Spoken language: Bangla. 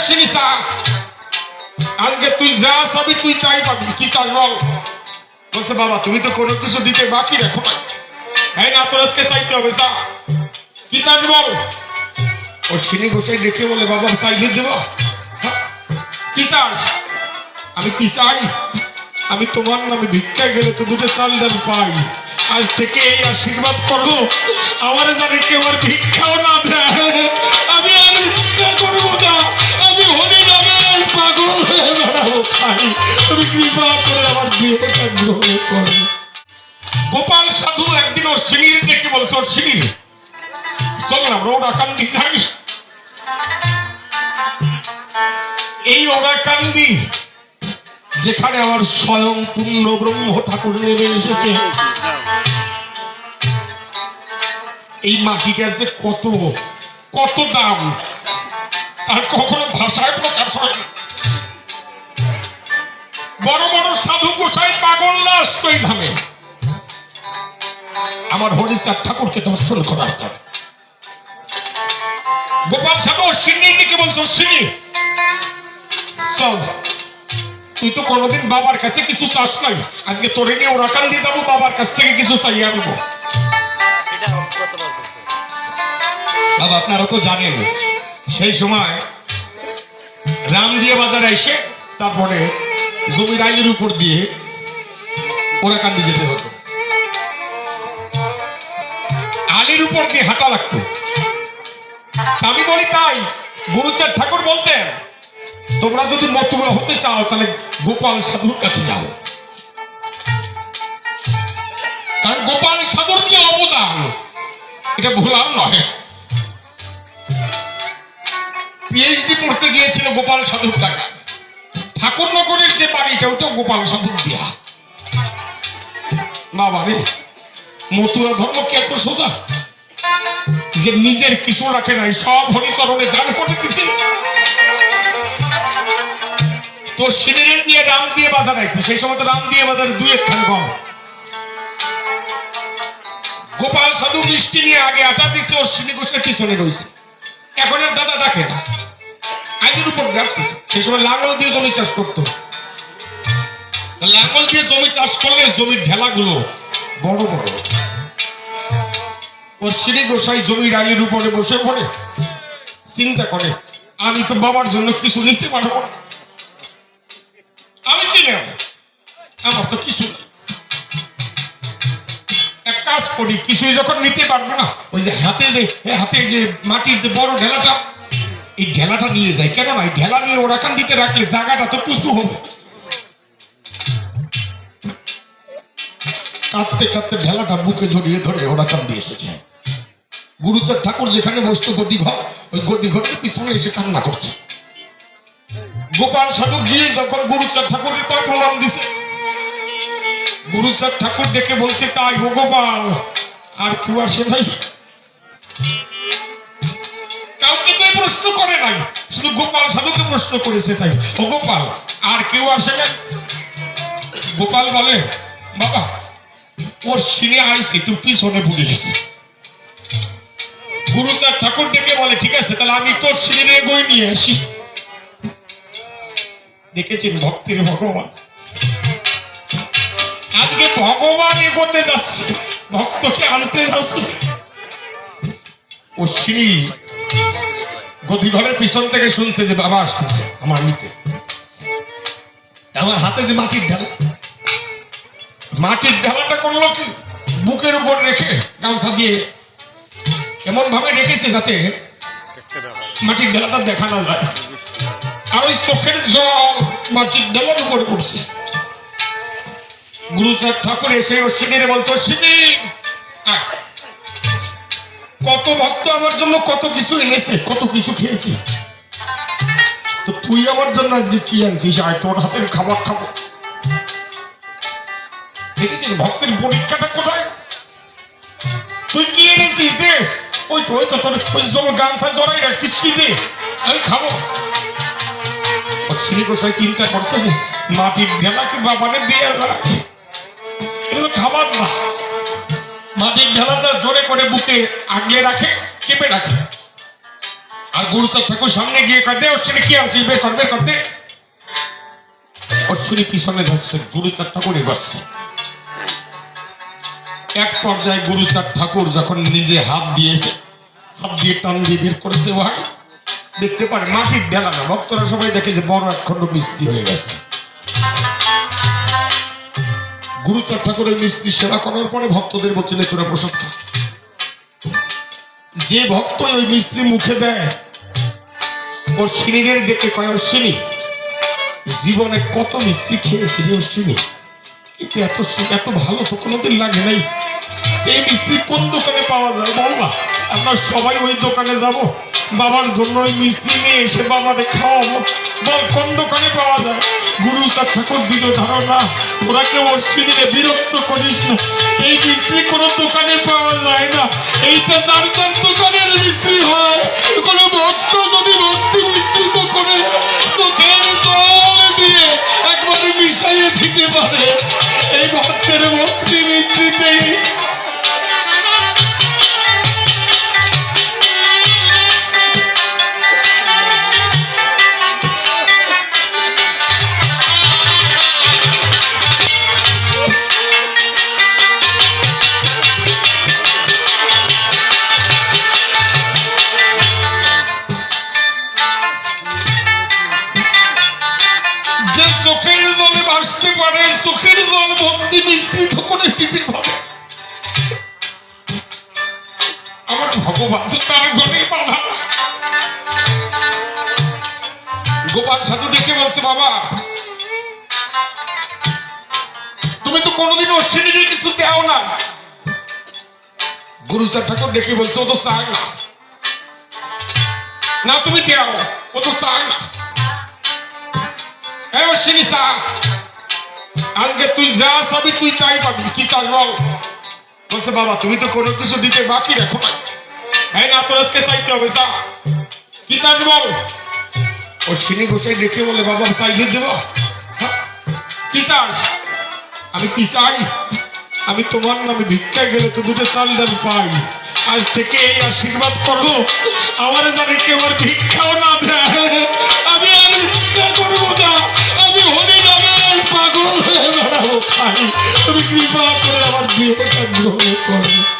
সিনিসা আজকে তুই যা চাবি তুই তাই পাবি। কি চাস বল? বলছে বাবা তুমি তো কোনো কিছু দিতে বাকি রাখো না, হ্যাঁ না তোর আজকে চাইতে হবে। যা কি চাস বল? ও সিনি গোসাই দেখে বলে বাবা চাইলে দেব। কি চাস? আমি কি চাই? আমি তোমার নামে ভিক্ষায় গেলে তো দুটো চাল ডাল পাই। আজ থেকে এই আশীর্বাদ করো আমার জানে কেউ আর ভিক্ষাও না দেয়। আমি আর ভিক্ষা করবো না, আমি হরি নামের পাগল হয়ে বেড়াবো। খাই তুমি কৃপা করে আমার বিয়েটা গ্রহণ করো। গোপাল সাধু একদিন ওর সিনির ডেকে বলছে, ওর সিনির চল না ওরাকান্দি যাই। এই ওরাকান্দি যেখানে আমার স্বয়ং পূর্ণ ব্রহ্ম ঠাকুর নেমে এসেছে, এই মাটিটার যে কত কত দাম তার কখনো ভাষায় প্রকাশ হয় না। বড় বড় সাধু গোসাই পাগল না আসতো এই ধামে আমার হরিচাঁদ ঠাকুরকে দর্শন করার জন্য। গোপাল সাধু সিন্নির দিকে বলছো, সিনি চল, তুই তো কোনোদিন বাবার কাছে কিছু চাস নাই, আজকে তোরে নিয়ে ওরাকান্দি যাবো, বাবার কাছ থেকে কিছু চাইয়ে আনবো। বাবা আপনারা তো জানেন সেই সময় রামদিয়া বাজারে এসে তারপরে জমির আইলের উপর দিয়ে ওরাকান্দি যেতে হতো, আলির উপর দিয়ে হাঁটা লাগতো। আমি বলি তাই গুরুচাঁদ ঠাকুর বলতেন তোমরা যদি মতুয়া হতে চাও তাহলে গোপাল সাধুর কাছে যাও, কারণ গোপাল সাধুর যে অবদান এটা ভুলার নয়। পিএইচডি পড়তে গিয়েছিল গোপাল সাধুর টাকা, ঠাকুরনগরের যে বাড়িটা ওটাও গোপাল সাধুর দেয়া। বাবা রে, মতুয়া ধর্ম কি এত সোজা যে নিজের কিছু রাখে নাই, সব হরিচরণে দান করে দিচ্ছে। তো সিনির নিয়ে রাম দিয়ে বাজার আসছে, সেই সময় তো রাম দিয়ে বাজারে দুই একখান কম। গোপাল সাধু মিষ্টি নিয়ে আগে আটা দিচ্ছে, ওর সিনি গোসের পিছনে রয়েছে। এখন আর দাদা দেখে না, আইনের উপর গাড়তেছে। সেই সময় লাঙ্গল দিয়ে জমি চাষ করতো, লাঙ্গল দিয়ে জমি চাষ করলে জমির ঢেলাগুলো বড় বড়। ওর সিনি গোসাই জমির আইনের উপরে বসে পড়ে চিন্তা করে আমি তো বাবার জন্য কিছু নিতে পারবো না, আমি কি নেব, আমার তো কিছু নেই। এক কাজ করি, কিছুই যখন নিতে পারবো না ওই যে হাতে যে মাটির যে বড় ঢেলাটা, এই ঢেলাটা নিয়ে যায়। কেন না এই ঢেলা নিয়ে ওরাকান্দিতে রাখলে জায়গাটা তো টুসু হবে। কাঁদতে কাঁদতে ঢেলাটা বুকে জড়িয়ে ধরে ওরাকান্দি এসেছে। গুরুচাঁদ ঠাকুর যেখানে বসতো গদি ঘর, ওই গদি ঘরের পিছনে এসে কান্না করছে। গোপাল সাধু গিয়ে যখন গুরুচাঁদ ঠাকুরের পা প্রণাম দিছে, গুরুচাঁদ ঠাকুর ডেকে বলছে তাই ও গোপাল আর কেউ আসে নাই? কাউকে তো প্রশ্ন করে নাই, শুধু গোপাল সাধুকে প্রশ্ন করেছে। তাই ও গোপাল আর কেউ আসে নাই? গোপাল বলে বাবা ওর সিনে আইসি তুই পিছনে পড়ে গেছে। গুরুচাঁদ ঠাকুর ডেকে বলে ঠিক আছে তাহলে আমি তোর সিনে এগোই নিয়ে আসি। দেখেছেন ভক্তির ভগবান, আজকে ভগবান এগোতে যাচ্ছে, ভক্তকে আনতে যাচ্ছে। অশ্বিনী গদি ঘরের পিছন থেকে শুনছে যে বাবা আসতেছে আমার নিতে। আমার হাতে যে মাটির ঢালা, মাটির ঢালাটা করলো কি বুকের উপর রেখে গামছা দিয়ে এমন ভাবে রেখেছে যাতে মাটির ঢালাটা দেখা না যায়, আর ওই চোখের জল মাটির ঢালার উপরে পড়ছে। গুরুচাঁদ ঠাকুর এসে অশ্বিনীরে বলতো অশ্বিনী কত ভক্ত আমার জন্য কত কিছু এনেছে, কত কিছু খেয়েছি, তো তুই আমার জন্য আজকে কি আনছিস? আয় তোর হাতের খাবার খাবো। দেখেছেন ভক্তের পরীক্ষাটা কোথায়? তুই কি এনেছিস দে, ওই তো তোর ওই গামছা জড়াই রাখছিস, কি দে আমি খাবো। অশ্বিনী গোসাই চিন্তা করছে যে মাটির ঢেলাকে বাবাকে দিয়ে যায়, এটা তো খাবার না। মাটির ঢেলাটা জোরে করে বুকে আগলে রাখে, চেপে রাখে, আর গুরুচাঁদ ঠাকুর সামনে গিয়ে কাঁদে অশ্বিনী কি আনছিস বের কর দে। অশ্বিনী পিছনে যাচ্ছে, গুরুচাঁদ ঠাকুর এগোচ্ছে। এক পর্যায়ে গুরুচাঁদ ঠাকুর যখন নিজে হাত দিয়ে টান দিয়ে বের করেছে, ভাই দেখতে পারে মাটির ঢেলা না, ভক্তরা সবাই দেখে যে বড় এক খণ্ড মিষ্টি হয়ে গেছে। গুরুচাঁদ ঠাকুরের মিষ্টি সেবা করার পরে ভক্তদের বলছিল তোরা প্রসাদ খা। যে ভক্ত ওই মিষ্টি মুখে দেয়, ওর সিনিদের ডেকে কয় অশ্বিনী জীবনে কত মিষ্টি খেয়েছি রে অশ্বিনী, কিন্তু এত ভালো তো কোনোদিন লাগে নাই। এই মিষ্টি কোন দোকানে পাওয়া যায় বল না, আমরা সবাই ওই দোকানে যাব, বাবার জন্য ওই মিষ্টি নিয়ে এসে বাবারে খাওয়াবো, বল কোন দোকানে পাওয়া যায়। গুরুচাঁদ ঠাকুর দিল ধারণা, ওরা কেউ অশ্বিনীকে বিরক্ত করিস না, এই মিষ্টি কোনো দোকানে পাওয়া যায় না, এইটা যার যার দোকানের মিষ্টি হয়। কোনো ভক্ত যদি ভক্তি মিশ্রিত করে চোখের জল দিয়ে একবারে মিশাইয়ে দিতে পারে, এই ভক্তের ভক্তি মিশ্রিতেই চোখের জলে ভাসতে পারে, চোখের জল ভক্তি মিশ্রিত করে দিতে পারে। আমার ভগবান তার গলে বাধা। গোপাল সাধু ডেকে বলছে, বাবা তুমি তো কোনোদিন অশ্বিনীকে কিছু দেও না। গুরুচাঁদ ঠাকুর ডেকে বলছে, ও তো চায় না, তুমি দেও, ও তো চায় না। অশ্বিনী চা, আজকে তুই যা চাবি তুই তাই পাবি, কি চাস বল। বলছে, বাবা তুমি তো কোনো কিছু দিতে বাকি রাখো না, না তোর আজকে চাইতে হবে, চা কি চাস বল। অশ্বিনী গোসাই দেখে বলে, বাবা চাইলে দেব, কি চাস। আমি কি চাই, আমি তোমার নামে ভিক্ষায় গেলে তো দুটো চাল ডাল পাই, আজ থেকে এই আশীর্বাদ করো আমার জানে কেউ আর ভিক্ষাও না দেয়, আমি আর ভিক্ষা করবো না, আমি হরি নামের পাগল হয়ে বেড়াবো খাই, তুমি কৃপা করে আমার দেহটা গ্রহণ করো।